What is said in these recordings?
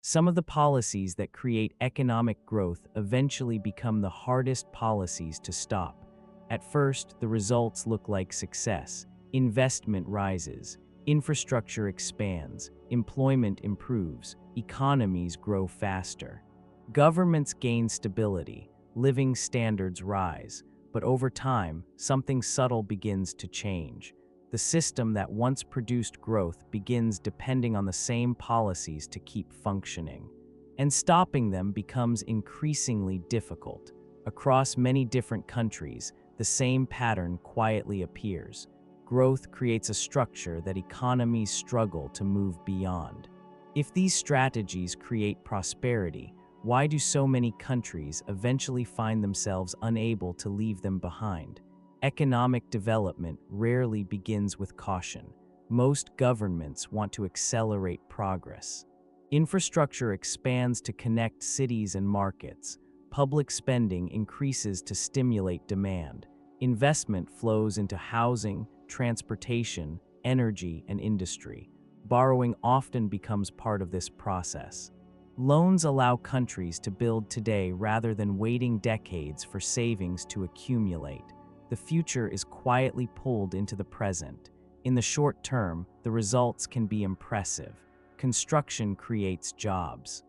Some of the policies that create economic growth eventually become the hardest policies to stop. At first, the results look like success. Investment rises, infrastructure expands, employment improves, economies grow faster. Governments gain stability, living standards rise, but over time, something subtle begins to change. The system that once produced growth begins depending on the same policies to keep functioning. And stopping them becomes increasingly difficult. Across many different countries, the same pattern quietly appears. Growth creates a structure that economies struggle to move beyond. If these strategies create prosperity, why do so many countries eventually find themselves unable to leave them behind? Economic development rarely begins with caution. Most governments want to accelerate progress. Infrastructure expands to connect cities and markets. Public spending increases to stimulate demand. Investment flows into housing, transportation, energy, and industry. Borrowing often becomes part of this process. Loans allow countries to build today rather than waiting decades for savings to accumulate. The future is quietly pulled into the present. In the short term, the results can be impressive. Construction creates jobs.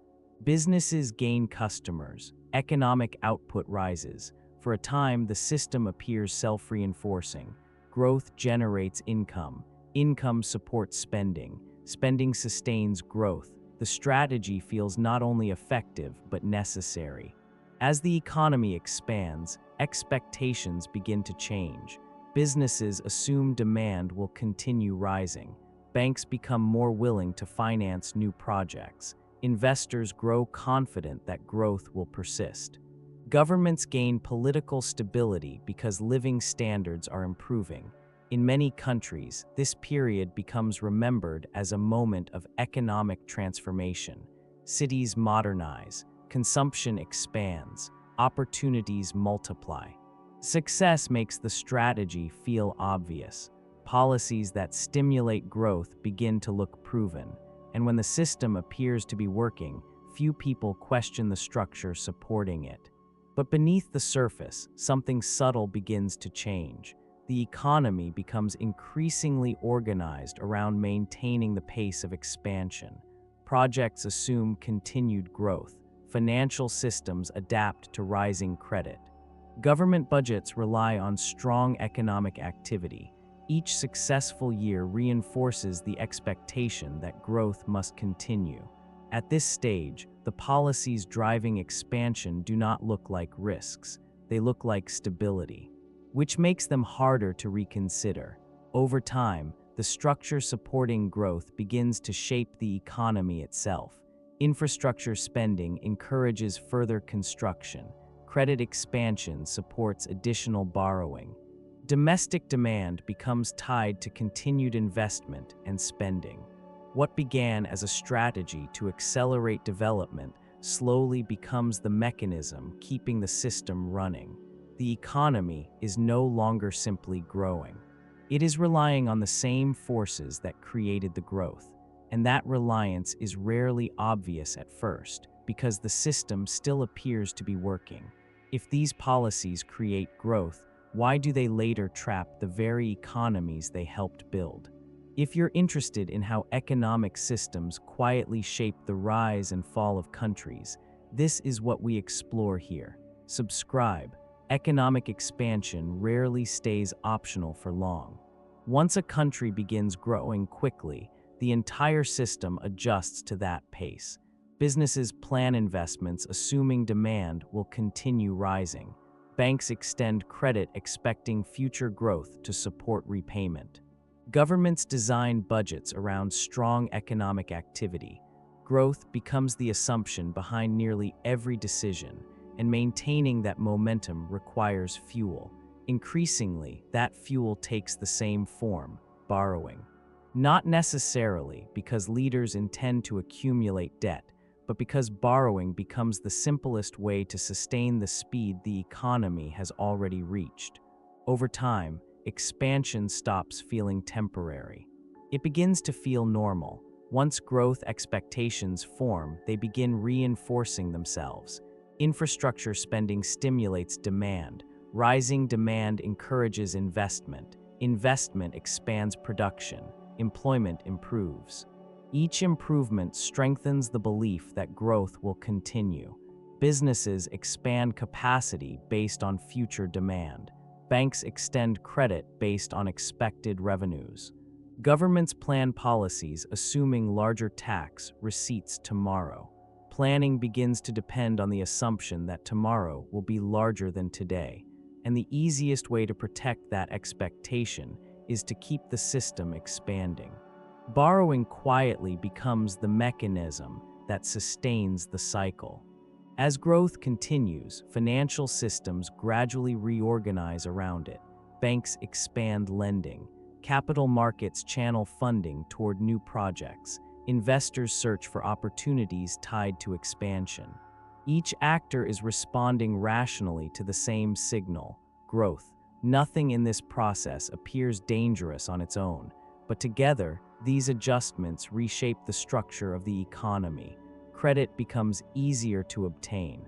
Businesses gain customers. Economic output rises. For a time, the system appears self-reinforcing. Growth generates income. Income supports spending. Spending sustains growth. The strategy feels not only effective, but necessary. As the economy expands, expectations begin to change. Businesses assume demand will continue rising. Banks become more willing to finance new projects. Investors grow confident that growth will persist. Governments gain political stability because living standards are improving. In many countries, this period becomes remembered as a moment of economic transformation. Cities modernize, consumption expands, opportunities multiply. Success makes the strategy feel obvious. Policies that stimulate growth begin to look proven, and when the system appears to be working, few people question the structure supporting it. But beneath the surface, something subtle begins to change. The economy becomes increasingly organized around maintaining the pace of expansion. Projects assume continued growth. Financial systems adapt to rising credit. Government budgets rely on strong economic activity. Each successful year reinforces the expectation that growth must continue. At this stage, the policies driving expansion do not look like risks. They look like stability, which makes them harder to reconsider. Over time, the structure supporting growth begins to shape the economy itself. Infrastructure spending encourages further construction. Credit expansion supports additional borrowing. Domestic demand becomes tied to continued investment and spending. What began as a strategy to accelerate development slowly becomes the mechanism keeping the system running. The economy is no longer simply growing. It is relying on the same forces that created the growth. And that reliance is rarely obvious at first, because the system still appears to be working. If these policies create growth, why do they later trap the very economies they helped build? If you're interested in how economic systems quietly shape the rise and fall of countries, this is what we explore here. Subscribe. Economic expansion rarely stays optional for long. Once a country begins growing quickly, the entire system adjusts to that pace. Businesses plan investments assuming demand will continue rising. Banks extend credit expecting future growth to support repayment. Governments design budgets around strong economic activity. Growth becomes the assumption behind nearly every decision, and maintaining that momentum requires fuel. Increasingly, that fuel takes the same form: borrowing. Not necessarily because leaders intend to accumulate debt, but because borrowing becomes the simplest way to sustain the speed the economy has already reached. Over time, expansion stops feeling temporary. It begins to feel normal. Once growth expectations form, they begin reinforcing themselves. Infrastructure spending stimulates demand. Rising demand encourages investment. Investment expands production. Employment improves. Each improvement strengthens the belief that growth will continue. Businesses expand capacity based on future demand. Banks extend credit based on expected revenues. Governments plan policies assuming larger tax receipts tomorrow. Planning begins to depend on the assumption that tomorrow will be larger than today, and the easiest way to protect that expectation is to keep the system expanding. Borrowing quietly becomes the mechanism that sustains the cycle. As growth continues, financial systems gradually reorganize around it. Banks expand lending. Capital markets channel funding toward new projects. Investors search for opportunities tied to expansion. Each actor is responding rationally to the same signal: growth. Nothing in this process appears dangerous on its own, but together, these adjustments reshape the structure of the economy. Credit becomes easier to obtain.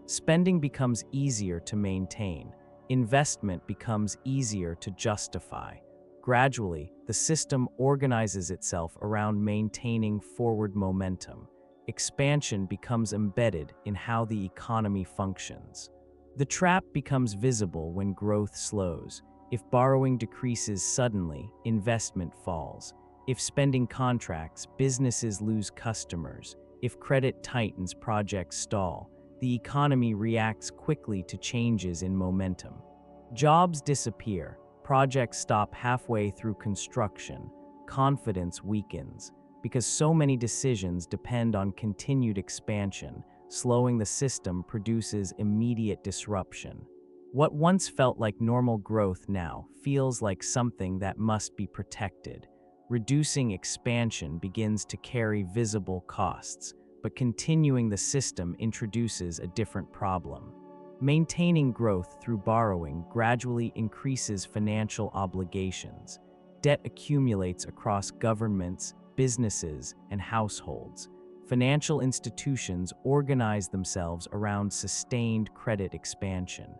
Spending becomes easier to maintain. Investment becomes easier to justify. Gradually, the system organizes itself around maintaining forward momentum. Expansion becomes embedded in how the economy functions. The trap becomes visible when growth slows. If borrowing decreases suddenly, investment falls. If spending contracts, businesses lose customers. If credit tightens, projects stall. The economy reacts quickly to changes in momentum. Jobs disappear. Projects stop halfway through construction. Confidence weakens. Because so many decisions depend on continued expansion, slowing the system produces immediate disruption. What once felt like normal growth now feels like something that must be protected. Reducing expansion begins to carry visible costs, but continuing the system introduces a different problem. Maintaining growth through borrowing gradually increases financial obligations. Debt accumulates across governments, businesses, and households. Financial institutions organize themselves around sustained credit expansion.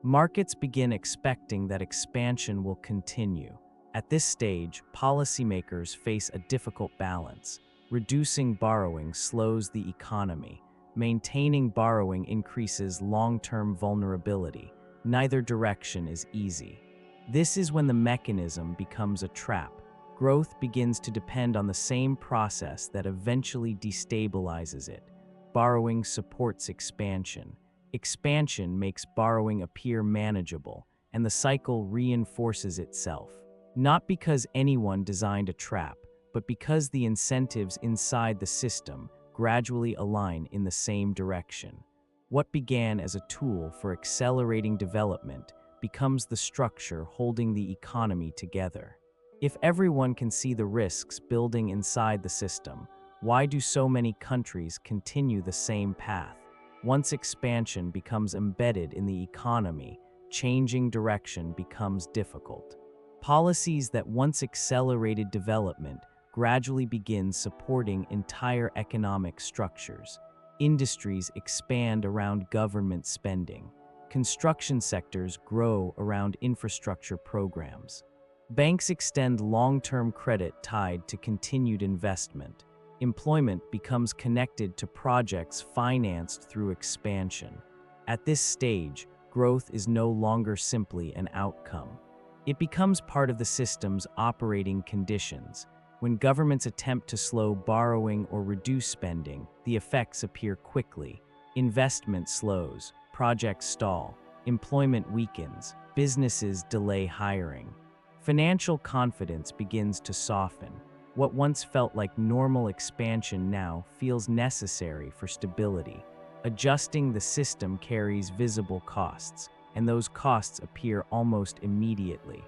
Markets begin expecting that expansion will continue. At this stage, policymakers face a difficult balance. Reducing borrowing slows the economy. Maintaining borrowing increases long-term vulnerability. Neither direction is easy. This is when the mechanism becomes a trap. Growth begins to depend on the same process that eventually destabilizes it. Borrowing supports expansion. Expansion makes borrowing appear manageable, and the cycle reinforces itself. Not because anyone designed a trap, but because the incentives inside the system gradually align in the same direction. What began as a tool for accelerating development becomes the structure holding the economy together. If everyone can see the risks building inside the system, why do so many countries continue the same path? Once expansion becomes embedded in the economy, changing direction becomes difficult. Policies that once accelerated development gradually begin supporting entire economic structures. Industries expand around government spending. Construction sectors grow around infrastructure programs. Banks extend long-term credit tied to continued investment. Employment becomes connected to projects financed through expansion. At this stage, growth is no longer simply an outcome. It becomes part of the system's operating conditions. When governments attempt to slow borrowing or reduce spending, the effects appear quickly. Investment slows, projects stall, employment weakens, businesses delay hiring. Financial confidence begins to soften. What once felt like normal expansion now feels necessary for stability. Adjusting the system carries visible costs, and those costs appear almost immediately.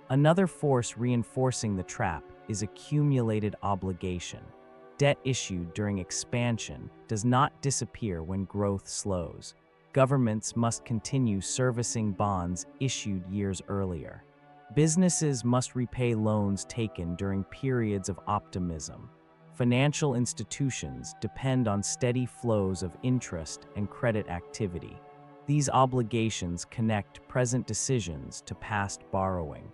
Another force reinforcing the trap is accumulated obligation. Debt issued during expansion does not disappear when growth slows. Governments must continue servicing bonds issued years earlier. Businesses must repay loans taken during periods of optimism. Financial institutions depend on steady flows of interest and credit activity. These obligations connect present decisions to past borrowing.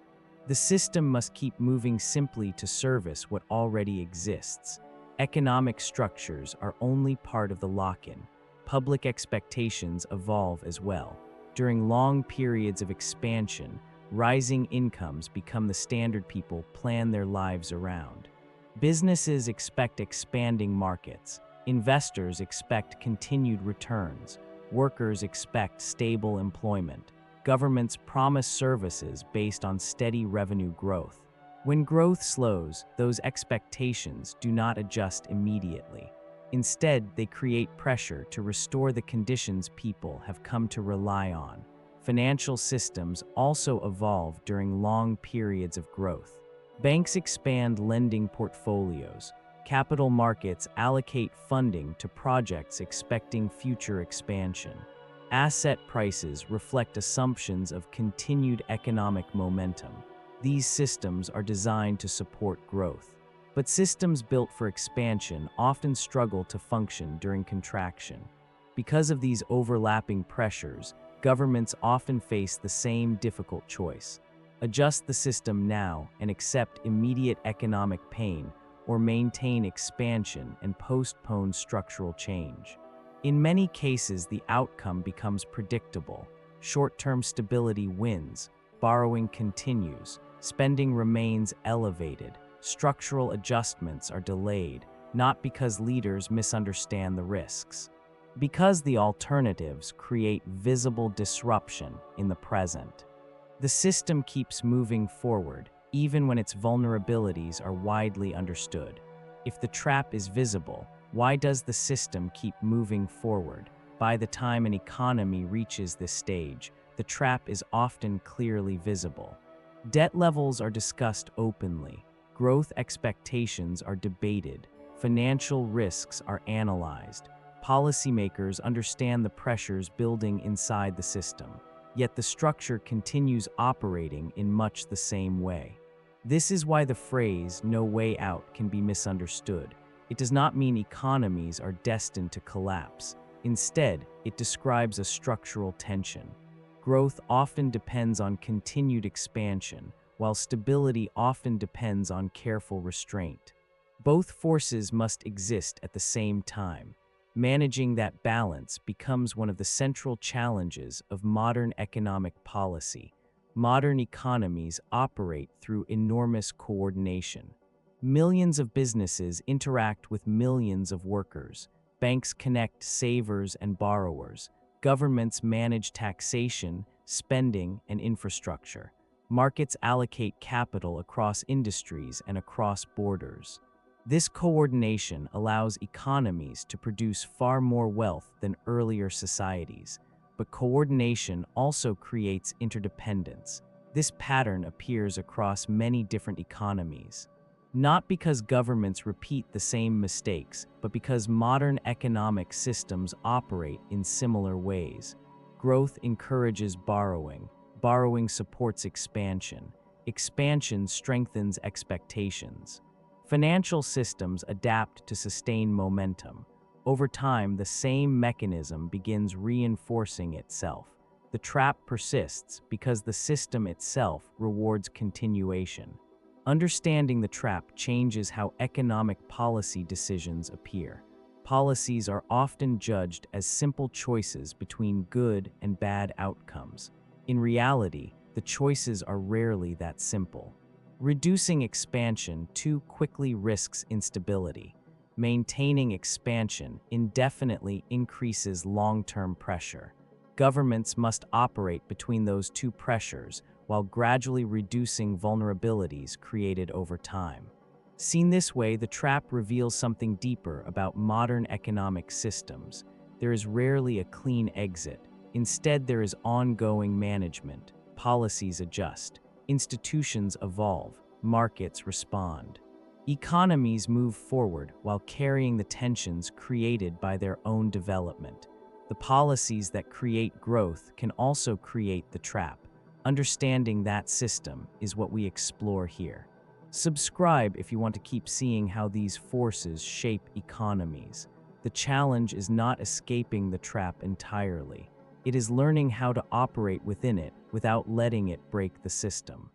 The system must keep moving simply to service what already exists. Economic structures are only part of the lock-in. Public expectations evolve as well. During long periods of expansion, rising incomes become the standard people plan their lives around. Businesses expect expanding markets. Investors expect continued returns. Workers expect stable employment. Governments promise services based on steady revenue growth. When growth slows, those expectations do not adjust immediately. Instead, they create pressure to restore the conditions people have come to rely on. Financial systems also evolve during long periods of growth. Banks expand lending portfolios. Capital markets allocate funding to projects expecting future expansion. Asset prices reflect assumptions of continued economic momentum. These systems are designed to support growth. But systems built for expansion often struggle to function during contraction. Because of these overlapping pressures, governments often face the same difficult choice: adjust the system now and accept immediate economic pain, or maintain expansion and postpone structural change. In many cases, the outcome becomes predictable. Short-term stability wins, borrowing continues, spending remains elevated, structural adjustments are delayed, not because leaders misunderstand the risks, because the alternatives create visible disruption in the present. The system keeps moving forward, even when its vulnerabilities are widely understood. If the trap is visible, why does the system keep moving forward? By the time an economy reaches this stage, the trap is often clearly visible. Debt levels are discussed openly, growth expectations are debated, financial risks are analyzed. Policymakers understand the pressures building inside the system, yet the structure continues operating in much the same way. This is why the phrase "no way out" can be misunderstood. It does not mean economies are destined to collapse. Instead, it describes a structural tension. Growth often depends on continued expansion, while stability often depends on careful restraint. Both forces must exist at the same time. Managing that balance becomes one of the central challenges of modern economic policy. Modern economies operate through enormous coordination. Millions of businesses interact with millions of workers. Banks connect savers and borrowers. Governments manage taxation, spending, and infrastructure. Markets allocate capital across industries and across borders. This coordination allows economies to produce far more wealth than earlier societies. But coordination also creates interdependence. This pattern appears across many different economies. Not because governments repeat the same mistakes, but because modern economic systems operate in similar ways. Growth encourages borrowing. Borrowing supports expansion. Expansion strengthens expectations. Financial systems adapt to sustain momentum. Over time, the same mechanism begins reinforcing itself. The trap persists because the system itself rewards continuation. Understanding the trap changes how economic policy decisions appear. Policies are often judged as simple choices between good and bad outcomes. In reality, the choices are rarely that simple. Reducing expansion too quickly risks instability. Maintaining expansion indefinitely increases long-term pressure. Governments must operate between those two pressures while gradually reducing vulnerabilities created over time. Seen this way, the trap reveals something deeper about modern economic systems. There is rarely a clean exit. Instead, there is ongoing management. Policies adjust. Institutions evolve. Markets respond. Economies move forward while carrying the tensions created by their own development. The policies that create growth can also create the trap. Understanding that system is what we explore here. Subscribe if you want to keep seeing how these forces shape economies. The challenge is not escaping the trap entirely. It is learning how to operate within it without letting it break the system.